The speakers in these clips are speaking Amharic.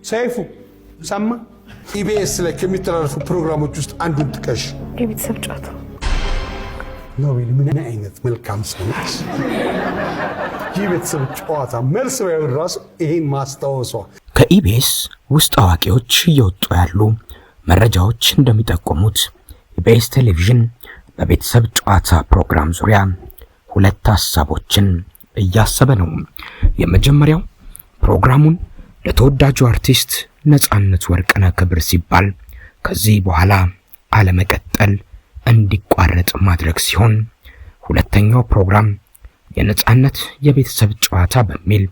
ሰይፉ ሰማ ኢቢኤስ ላይ ከሚተላለፉ ፕሮግራሞች ውስጥ አንዱን ጥቀሽ። የቤተሰብ ጨዋታ ነው። ምን አይነት መልካም ሰው ነች! የቤተሰብ ጨዋታ መልስ ባይሆን ራሱ ይሄን ማስታወሷ። ከኢቢኤስ ውስጥ አዋቂዎች እየወጡ ያሉ መረጃዎች እንደሚጠቁሙት ኢቢኤስ ቴሌቪዥን በቤተሰብ ጨዋታ ፕሮግራም ዙሪያ ሁለት ሐሳቦችን እያሰበ ነው። የመጀመሪያው ፕሮግራሙን ለተወዳጁ አርቲስት ነጻነት ወርቅነህ ክብር ሲባል ከዚህ በኋላ አለመቀጠል እንዲቋረጥ ማድረግ ሲሆን፣ ሁለተኛው ፕሮግራም የነጻነት የቤተሰብ ጨዋታ በሚል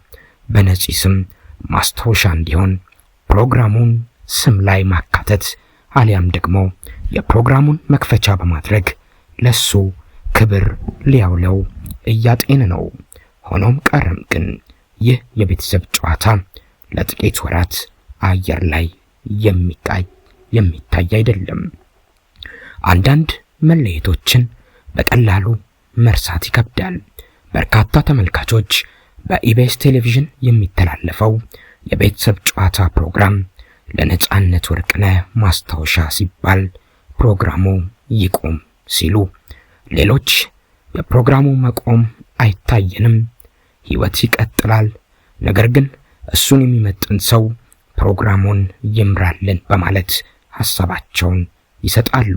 በነፂ ስም ማስታወሻ እንዲሆን ፕሮግራሙን ስም ላይ ማካተት አሊያም ደግሞ የፕሮግራሙን መክፈቻ በማድረግ ለሱ ክብር ሊያውለው እያጤነ ነው። ሆኖም ቀረም ግን ይህ የቤተሰብ ጨዋታ ለጥቂት ወራት አየር ላይ የሚታይ አይደለም። አንዳንድ መለየቶችን በቀላሉ መርሳት ይከብዳል። በርካታ ተመልካቾች በኢቢኤስ ቴሌቪዥን የሚተላለፈው የቤተሰብ ጨዋታ ፕሮግራም ለነጻነት ወርቅነህ ማስታወሻ ሲባል ፕሮግራሙ ይቆም ሲሉ፣ ሌሎች የፕሮግራሙ መቆም አይታየንም፣ ህይወት ይቀጥላል፣ ነገር ግን እሱን የሚመጥን ሰው ፕሮግራሙን ይምራልን በማለት ሐሳባቸውን ይሰጣሉ።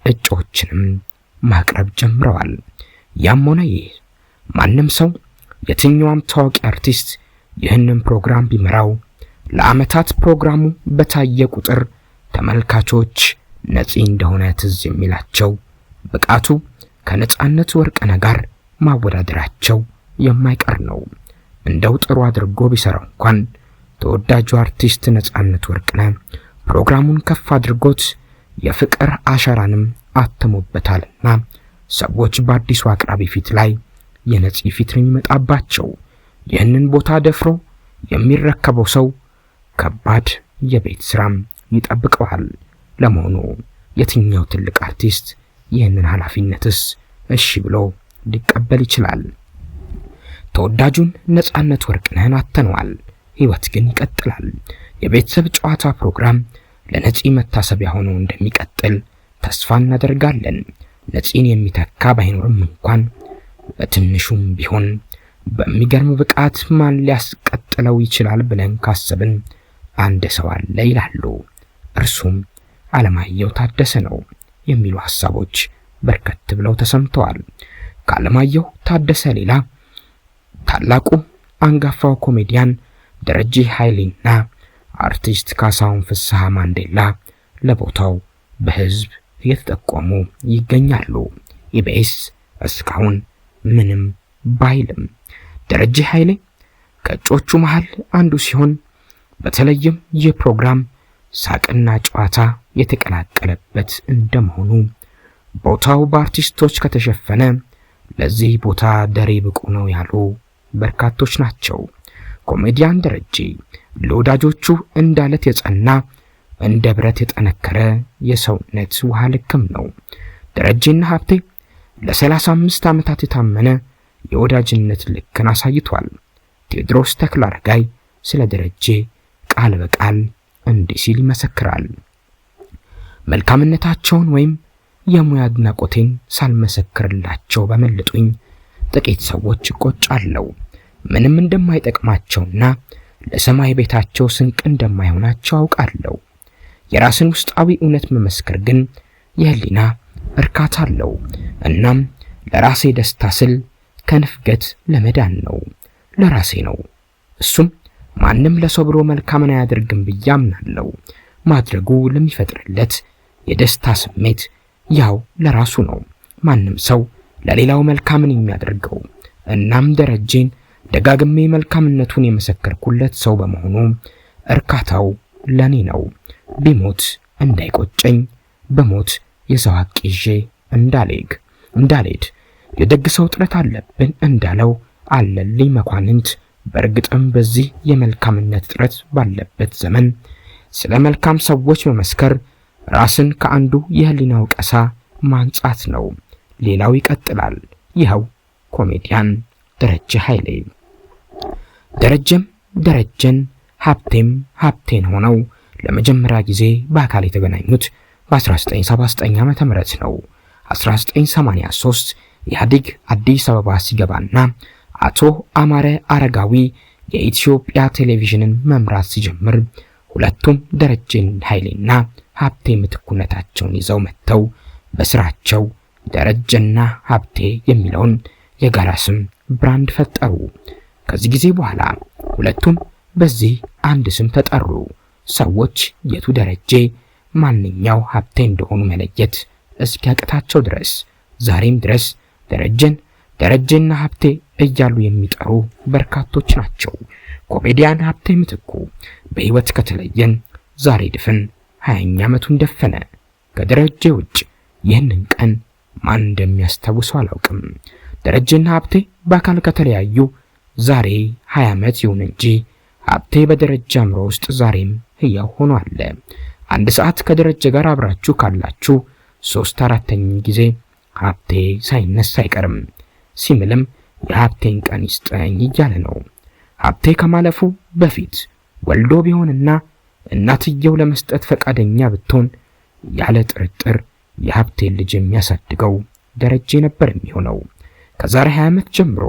እጮችንም ማቅረብ ጀምረዋል። ያም ሆነ ይህ ማንም ሰው የትኛውም ታዋቂ አርቲስት ይህንን ፕሮግራም ቢመራው ለዓመታት ፕሮግራሙ በታየ ቁጥር ተመልካቾች ነፂ እንደሆነ ትዝ የሚላቸው ብቃቱ ከነጻነት ወርቅነህ ጋር ማወዳደራቸው የማይቀር ነው። እንደው ጥሩ አድርጎ ቢሰራው እንኳን ተወዳጁ አርቲስት ነጻነት ወርቅነህ ፕሮግራሙን ከፍ አድርጎት የፍቅር አሻራንም አተሙበታልና ሰዎች በአዲሱ አቅራቢ ፊት ላይ የነፂ ፊት የሚመጣባቸው። ይህንን ቦታ ደፍሮ የሚረከበው ሰው ከባድ የቤት ስራም ይጠብቀዋል። ለመሆኑ የትኛው ትልቅ አርቲስት ይህንን ኃላፊነትስ እሺ ብሎ ሊቀበል ይችላል? ተወዳጁን ነጻነት ወርቅነህን አተነዋል። ህይወት ግን ይቀጥላል። የቤተሰብ ጨዋታ ፕሮግራም ለነፂ መታሰቢያ ሆኖ እንደሚቀጥል ተስፋ እናደርጋለን። ነፂን የሚተካ ባይኖርም እንኳን በትንሹም ቢሆን በሚገርም ብቃት ማን ሊያስቀጥለው ይችላል ብለን ካሰብን አንድ ሰው አለ ይላሉ። እርሱም አለማየሁ ታደሰ ነው የሚሉ ሐሳቦች በርከት ብለው ተሰምተዋል። ከአለማየሁ ታደሰ ሌላ ታላቁ አንጋፋው ኮሜዲያን ደረጀ ኃይሌና አርቲስት ካሳሁን ፍስሐ ማንዴላ ለቦታው በህዝብ እየተጠቆሙ ይገኛሉ። ኢቢኤስ እስካሁን ምንም ባይልም ደረጀ ኃይሌ ከእጮቹ መሃል አንዱ ሲሆን፣ በተለይም ይህ ፕሮግራም ሳቅና ጨዋታ የተቀላቀለበት እንደመሆኑ ቦታው በአርቲስቶች ከተሸፈነ ለዚህ ቦታ ደሬ ብቁ ነው ያሉ በርካቶች ናቸው። ኮሜዲያን ደረጀ ለወዳጆቹ እንዳለት የጸና እንደ ብረት የጠነከረ የሰውነት ውሃ ልክም ነው። ደረጀና ሀብቴ ለ35 ዓመታት የታመነ የወዳጅነት ልክን አሳይቷል። ቴዎድሮስ ተክለአረጋይ ስለ ደረጀ ቃል በቃል እንዲህ ሲል ይመሰክራል። መልካምነታቸውን ወይም የሙያ አድናቆቴን ሳልመሰክርላቸው በመልጡኝ ጥቂት ሰዎች እቆጫለሁ። ምንም እንደማይጠቅማቸውና ለሰማይ ቤታቸው ስንቅ እንደማይሆናቸው አውቃለሁ። የራስን ውስጣዊ እውነት መመስከር ግን የህሊና እርካታ አለው። እናም ለራሴ ደስታ ስል ከንፍገት ለመዳን ነው፣ ለራሴ ነው። እሱም ማንም ለሰው ብሎ መልካምን አያደርግም ብዬ አምናለሁ። ማድረጉ ለሚፈጥርለት የደስታ ስሜት ያው ለራሱ ነው። ማንም ሰው ለሌላው መልካምን የሚያደርገው። እናም ደረጀን ደጋግሜ መልካምነቱን የመሰከርኩለት ሰው በመሆኑ እርካታው ለኔ ነው። ቢሞት እንዳይቆጨኝ፣ በሞት የሰው ሐቅ ይዤ እንዳልሄድ የደግ ሰው ጥረት አለብን እንዳለው አለልኝ መኳንንት በእርግጥም በዚህ የመልካምነት ጥረት ባለበት ዘመን ስለ መልካም ሰዎች መመስከር ራስን ከአንዱ የህሊና ወቀሳ ማንጻት ነው። ሌላው ይቀጥላል። ይኸው ኮሜዲያን ደረጀ ኃይሌ ደረጀም ደረጀን ሀብቴም ሀብቴን ሆነው ለመጀመሪያ ጊዜ በአካል የተገናኙት በ1979 ዓመተ ምህረት ነው። 1983 ኢህአዴግ አዲስ አበባ ሲገባና አቶ አማረ አረጋዊ የኢትዮጵያ ቴሌቪዥንን መምራት ሲጀምር ሁለቱም ደረጀን ኃይሌና ሀብቴ ምትኩነታቸውን ይዘው መጥተው በስራቸው ደረጀና ሀብቴ የሚለውን የጋራ ስም ብራንድ ፈጠሩ። ከዚህ ጊዜ በኋላ ሁለቱም በዚህ አንድ ስም ተጠሩ። ሰዎች የቱ ደረጀ ማንኛው ሀብቴ እንደሆኑ መለየት እስኪያቅታቸው ድረስ ዛሬም ድረስ ደረጀና ሀብቴ እያሉ የሚጠሩ በርካቶች ናቸው። ኮሜዲያን ሀብቴ ምትኩ በህይወት ከተለየን ዛሬ ድፍን 20ኛ ዓመቱን ደፈነ። ከደረጀ ውጭ ይህንን ቀን ማን እንደሚያስታውሰው አላውቅም። ደረጀና ሀብቴ በአካል ከተለያዩ ዛሬ 20 ዓመት ይሁን እንጂ ሀብቴ በደረጀ አእምሮ ውስጥ ዛሬም ህያው ሆኖ አለ። አንድ ሰዓት ከደረጀ ጋር አብራችሁ ካላችሁ 3/4 ጊዜ ሀብቴ ሳይነሳ አይቀርም። ሲምልም የሀብቴን ቀን ይስጠኝ እያለ ነው። ሀብቴ ከማለፉ በፊት ወልዶ ቢሆንና እናትየው ለመስጠት ፈቃደኛ ብትሆን ያለ ጥርጥር የሀብቴን ልጅ የሚያሳድገው ደረጀ ነበር የሚሆነው። ከዛሬ 20 ዓመት ጀምሮ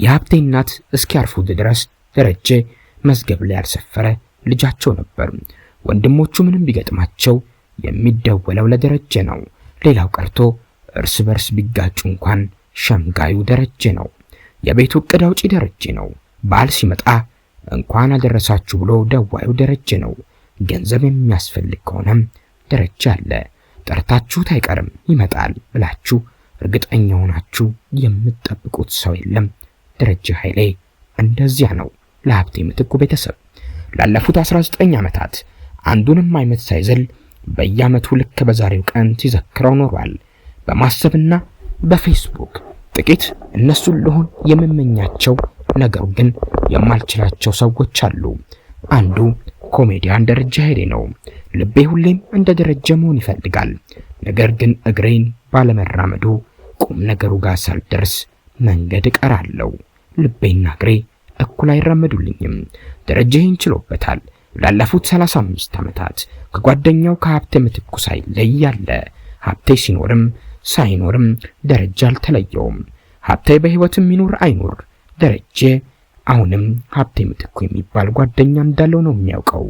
የሀብቴ እናት እስኪያርፉ ድረስ ደረጀ መዝገብ ላይ ያልሰፈረ ልጃቸው ነበር። ወንድሞቹ ምንም ቢገጥማቸው የሚደወለው ለደረጀ ነው። ሌላው ቀርቶ እርስ በርስ ቢጋጩ እንኳን ሸምጋዩ ደረጀ ነው። የቤቱ ዕቅድ አውጪ ደረጀ ነው። በዓል ሲመጣ እንኳን አደረሳችሁ ብሎ ደዋዩ ደረጀ ነው። ገንዘብ የሚያስፈልግ ከሆነም ደረጀ አለ። ጠርታችሁት አይቀርም ይመጣል ብላችሁ እርግጠኛ ሆናችሁ የምትጠብቁት ሰው የለም። ደረጀ ኃይሌ እንደዚያ ነው ለሀብቴ ምትኩ ቤተሰብ። ላለፉት 19 ዓመታት አንዱንም አይነት ሳይዘል በየዓመቱ ልክ በዛሬው ቀን ሲዘክረው ኖሯል። በማሰብና በፌስቡክ ጥቂት እነሱን ልሆን የምመኛቸው ነገሩ ግን የማልችላቸው ሰዎች አሉ። አንዱ ኮሜዲያን ደረጀ ኃይሌ ነው። ልቤ ሁሌም እንደ ደረጀ መሆን ይፈልጋል። ነገር ግን እግሬን ባለመራመዱ ቁም ነገሩ ጋር ሳልደርስ መንገድ እቀራለሁ። ልቤና እግሬ እኩል አይራመዱልኝም። ደረጀ ይህን ችሎበታል። ላለፉት 35 ዓመታት ከጓደኛው ከሀብቴ ምትኩ ሳይለይ ያለ። ሀብቴ ሲኖርም ሳይኖርም ደረጀ አልተለየውም። ሀብቴ በህይወትም ይኖር አይኖር ደረጀ አሁንም ሀብቴ ምትኩ የሚባል ጓደኛ እንዳለው ነው የሚያውቀው።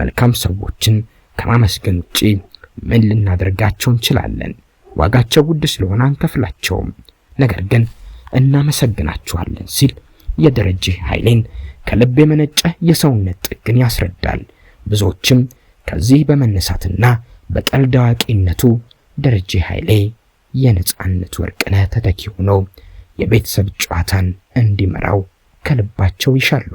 መልካም ሰዎችን ከማመስገን ውጪ ምን ልናደርጋቸው እንችላለን? ዋጋቸው ውድ ስለሆነ አንከፍላቸውም። ነገር ግን እናመሰግናቸዋለን ሲል የደረጀ ኃይሌን ከልብ የመነጨ የሰውነት ጥግን ያስረዳል። ብዙዎችም ከዚህ በመነሳትና በቀልድ አዋቂነቱ ደረጀ ኃይሌ የነጻነት ወርቅነህ ተተኪ ሆኖ የቤተሰብ ጨዋታን እንዲመራው ከልባቸው ይሻሉ።